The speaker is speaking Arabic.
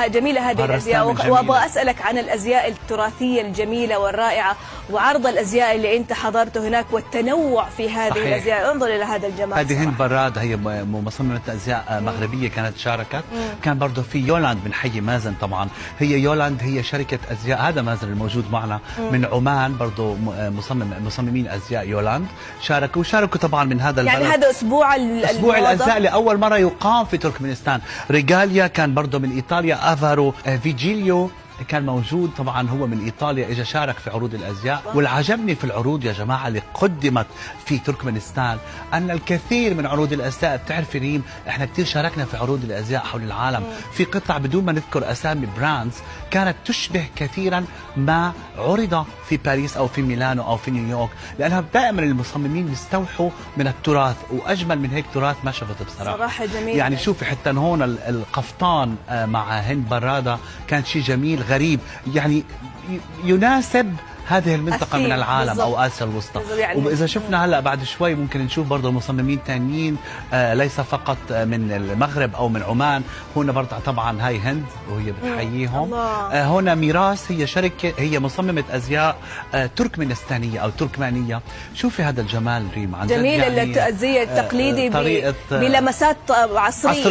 جميلة هذه الأزياء، وأبغى أسألك عن الأزياء التراثية الجميلة والرائعة وعرض الأزياء اللي أنت حضرته هناك والتنوع في هذه صحيح. الأزياء، انظر إلى هذا الجمال. هذه هند براد، هي مصممة أزياء مغربية كانت شاركت. كان برضه في يولاند من حي مازن. طبعا هي يولاند هي شركة أزياء، هذا مازن الموجود معنا من عمان، برضه مصممين أزياء يولاند شاركوا طبعا من هذا البلد. يعني هذا أسبوع الأزياء لأول مرة يقام في تركمانستان. ريجاليا كان برضه من إيطاليا، افارو فيجيليو كان موجود طبعا، هو من ايطاليا، اجى شارك في عروض الازياء. والعجبني في العروض يا جماعه اللي قدمت في تركمانستان ان الكثير من عروض الازياء، بتعرفي ريم احنا كثير شاركنا في عروض الازياء حول العالم، في قطع بدون ما نذكر اسامي براندز كانت تشبه كثيرا ما عرض في باريس او في ميلانو او في نيويورك، لانها دائما المصممين بيستوحوا من التراث، واجمل من هيك تراث ما شفت بصراحه. صراحه جميل. يعني شوفي حتى هون القفطان مع هند براده كان شيء جميل غريب، يعني يناسب هذه المنطقة من العالم بالزبط. أو آسيا الوسطى. يعني وإذا شفنا هلأ بعد شوي ممكن نشوف برضه مصممين ثانيين ليس فقط من المغرب أو من عمان. هنا برضه طبعا هاي هند وهي بتحييهم. هنا ميراث، هي شركة، هي مصممة أزياء تركمانستانية أو تركمانية. شوفي هذا الجمال ريم، عن جميل. يعني الزي التقليدي بلمسات عصرية.